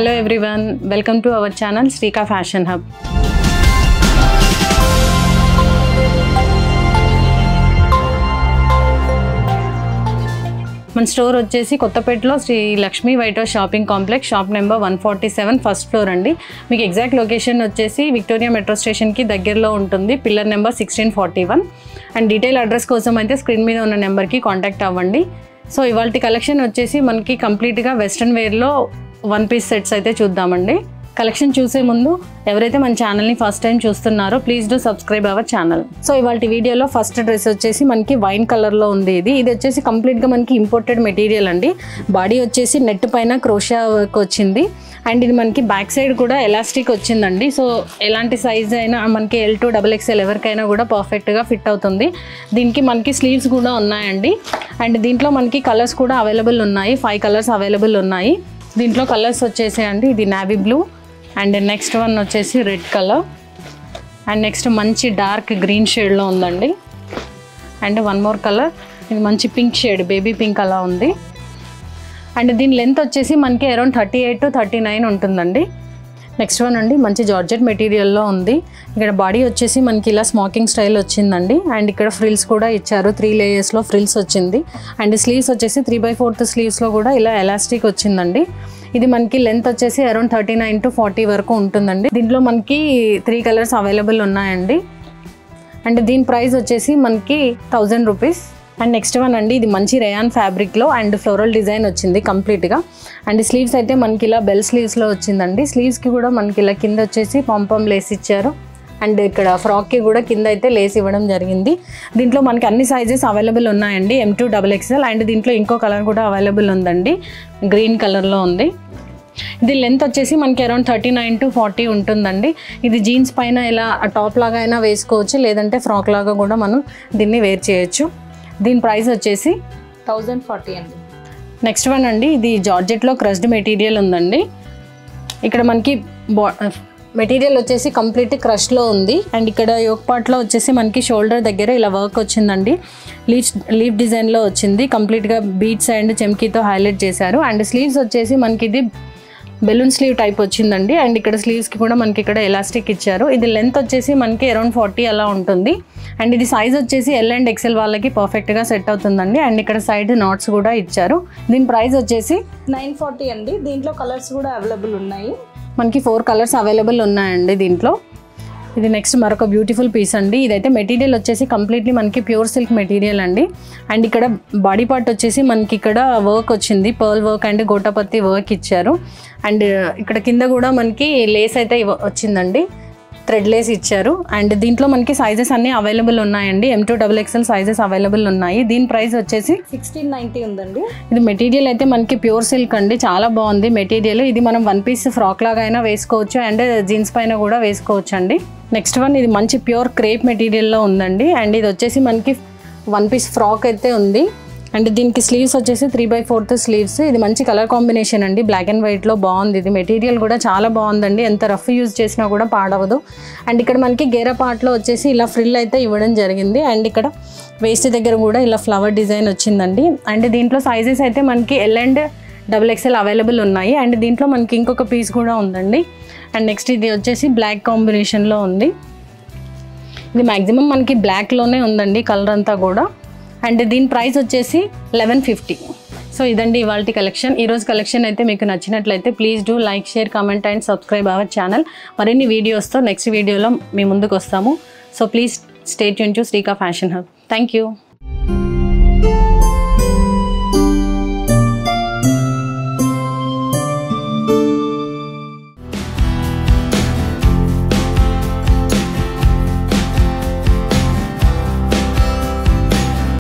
Hello everyone, welcome to our channel Srika Fashion Hub. మన store వచ్చేసి కొత్తపేటలో Sri Lakshmi White House shopping complex shop number 147 first floor అండి. మీకు exact location వచ్చేసి Victoria metro స్టేషన్కి దగ్గరలో ఉంటుంది, pillar number 1641. And detail address కోసం అయితే స్క్రీన్ మీద ఉన్న నెంబర్కి కాంటాక్ట్ అవ్వండి. సో ఇవాల్టి కలెక్షన్ వచ్చేసి మనకి కంప్లీట్గా వెస్ట్రన్ వేర్లో వన్ పీస్ సెట్స్ అయితే చూద్దామండి. కలెక్షన్ చూసే ముందు ఎవరైతే మన ఛానల్ని ఫస్ట్ టైం చూస్తున్నారో please do subscribe our channel. So ఇవాళ వీడియోలో ఫస్ట్ డ్రెస్ వచ్చేసి మనకి వైన్ కలర్లో ఉంది. ఇది వచ్చేసి కంప్లీట్గా మనకి ఇంపోర్టెడ్ మెటీరియల్ అండి. బాడీ వచ్చేసి నెట్ పైన క్రోషియా వర్క్ వచ్చింది. అండ్ ఇది మనకి బ్యాక్ సైడ్ కూడా ఎలాస్టిక్ వచ్చిందండి. సో ఎలాంటి సైజ్ అయినా మనకి L2 XXL ఎవరికైనా కూడా పర్ఫెక్ట్గా ఫిట్ అవుతుంది. దీనికి మనకి స్లీవ్స్ కూడా ఉన్నాయండి. అండ్ దీంట్లో మనకి కలర్స్ కూడా అవైలబుల్ ఉన్నాయి, 5 కలర్స్ అవైలబుల్ ఉన్నాయి. దీంట్లో కలర్స్ వచ్చేసేయండి, ఇది navy blue, and next one వచ్చేసి రెడ్ కలర్, అండ్ నెక్స్ట్ మంచి డార్క్ గ్రీన్ షేడ్లో ఉందండి. అండ్ వన్ మోర్ కలర్, ఇది మంచి పింక్ షేడ్, బేబీ పింక్ అలా ఉంది. అండ్ దీని లెంత్ వచ్చేసి మనకి అరౌండ్ 38 to 39 ఉంటుందండి. నెక్స్ట్ వన్ అండి, మంచి జార్జెట్ మెటీరియల్లో ఉంది. ఇక్కడ బాడీ వచ్చేసి మనకి ఇలా స్మోకింగ్ స్టైల్ వచ్చిందండి. అండ్ ఇక్కడ ఫ్రిల్స్ కూడా ఇచ్చారు, 3 లేయర్స్లో ఫ్రిల్స్ వచ్చింది. అండ్ స్లీవ్స్ వచ్చేసి 3/4 స్లీవ్స్లో కూడా ఇలా ఎలాస్టిక్ వచ్చిందండి. ఇది మనకి లెంత్ వచ్చేసి అరౌండ్ 39 to 40 వరకు ఉంటుందండి. దీంట్లో మనకి 3 కలర్స్ అవైలబుల్ ఉన్నాయండి. అండ్ దీని ప్రైస్ వచ్చేసి మనకి 1000 రూపీస్. అండ్ నెక్స్ట్ వన్ అండి, ఇది మంచి రేయాన్ ఫ్యాబ్రిక్లో అండ్ ఫ్లోరల్ డిజైన్ వచ్చింది కంప్లీట్గా. అండ్ స్లీవ్స్ అయితే మనకి ఇలా బెల్ స్లీవ్స్లో వచ్చిందండి. స్లీవ్స్కి కూడా మనకి ఇలా కింద వచ్చేసి పాంపామ్ లేస్ ఇచ్చారు. అండ్ ఇక్కడ ఫ్రాక్కి కూడా కింద అయితే లేస్ ఇవ్వడం జరిగింది. దీంట్లో మనకి అన్ని సైజెస్ అవైలబుల్ ఉన్నాయండి, M2 XXL. అండ్ దీంట్లో ఇంకో కలర్ కూడా అవైలబుల్ ఉందండి, గ్రీన్ కలర్లో ఉంది. ఇది లెంత్ వచ్చేసి మనకి అరౌండ్ 39 to 40 ఉంటుందండి. ఇది జీన్స్ పైన ఇలా టాప్ లాగా అయినా వేసుకోవచ్చు, లేదంటే ఫ్రాక్ లాగా కూడా మనం దీన్ని వేర్ చేయొచ్చు. దీని ప్రైస్ వచ్చేసి 1040 అండి. నెక్స్ట్ వన్ అండి, ఇది జార్జెట్లో క్రష్డ్ మెటీరియల్ ఉందండి. ఇక్కడ మనకి మెటీరియల్ వచ్చేసి కంప్లీట్ క్రష్లో ఉంది. అండ్ ఇక్కడ యోక్ పార్ట్లో వచ్చేసి మనకి షోల్డర్ దగ్గర ఇలా వర్క్ వచ్చిందండి, లీఫ్ డిజైన్లో వచ్చింది. కంప్లీట్గా బీడ్స్ అండ్ చెమ్కీతో హైలైట్ చేశారు. అండ్ స్లీవ్స్ వచ్చేసి మనకి ఇది బెలూన్ స్లీవ్ టైప్ వచ్చిందండి. అండ్ ఇక్కడ స్లీవ్స్కి కూడా మనకి ఇక్కడ ఎలాస్టిక్ ఇచ్చారు. ఇది లెంత్ వచ్చేసి మనకి అరౌండ్ 40 అలా ఉంటుంది. అండ్ ఇది సైజ్ వచ్చేసి L and XL వాళ్ళకి పర్ఫెక్ట్గా సెట్ అవుతుందండి. అండ్ ఇక్కడ సైడ్ నాట్స్ కూడా ఇచ్చారు. దీని ప్రైస్ వచ్చేసి 940 అండి. దీంట్లో కలర్స్ కూడా అవైలబుల్ ఉన్నాయి, మనకి 4 కలర్స్ అవైలబుల్ ఉన్నాయండి దీంట్లో. ఇది నెక్స్ట్ మరొక బ్యూటిఫుల్ పీస్ అండి. ఇదైతే మెటీరియల్ వచ్చేసి కంప్లీట్లీ మనకి ప్యూర్ సిల్క్ మెటీరియల్ అండి. అండ్ ఇక్కడ బాడీ పార్ట్ వచ్చేసి మనకి ఇక్కడ వర్క్ వచ్చింది, పర్ల్ వర్క్ అండ్ గోటాపత్తి వర్క్ ఇచ్చారు. అండ్ ఇక్కడ కింద కూడా మనకి లేస్ అయితే వచ్చిందండి, థ్రెడ్ లేస్ ఇచ్చారు. అండ్ దీంట్లో మనకి సైజెస్ అన్నీ అవైలబుల్ ఉన్నాయండి, M2 XXL సైజెస్ అవైలబుల్ ఉన్నాయి. దీని ప్రైస్ వచ్చేసి 1690 ఉందండి. ఇది మెటీరియల్ అయితే మనకి ప్యూర్ సిల్క్ అండి, చాలా బాగుంది మెటీరియల్. ఇది మనం వన్ పీస్ ఫ్రాక్ లాగా అయినా వేసుకోవచ్చు, అండ్ జీన్స్ పైన కూడా వేసుకోవచ్చు అండి. నెక్స్ట్ వన్, ఇది మంచి ప్యూర్ క్రేప్ మెటీరియల్లో ఉందండి. అండ్ ఇది వచ్చేసి మనకి వన్ పీస్ ఫ్రాక్ అయితే ఉంది. అండ్ దీనికి స్లీవ్స్ వచ్చేసి 3/4 స్లీవ్స్. ఇది మంచి కలర్ కాంబినేషన్ అండి, బ్లాక్ అండ్ వైట్లో బాగుంది. ఇది మెటీరియల్ కూడా చాలా బాగుందండి, ఎంత రఫ్ యూజ్ చేసినా కూడా పాడవదు. అండ్ ఇక్కడ మనకి గేరా పార్ట్లో వచ్చేసి ఇలా ఫ్రిల్ అయితే ఇవ్వడం జరిగింది. అండ్ ఇక్కడ వేస్ట్ దగ్గర కూడా ఇలా ఫ్లవర్ డిజైన్ వచ్చిందండి. అండ్ దీంట్లో సైజెస్ అయితే మనకి L and XXL అవైలబుల్ ఉన్నాయి. అండ్ దీంట్లో మనకి ఇంకొక పీస్ కూడా ఉందండి. అండ్ నెక్స్ట్ ఇది వచ్చేసి బ్లాక్ కాంబినేషన్లో ఉంది. ఇది మ్యాక్సిమం మనకి బ్లాక్లోనే ఉందండి కలర్ అంతా కూడా. అండ్ దీని ప్రైస్ వచ్చేసి 1150. సో ఇదండి ఇవాల్టి కలెక్షన్. ఈరోజు కలెక్షన్ అయితే మీకు నచ్చినట్లయితే please do like, share, comment and subscribe our channel. మరిన్ని వీడియోస్తో నెక్స్ట్ వీడియోలో మీ ముందుకు వస్తాము. So please stay tune to Srika Fashion Hub. Thank you.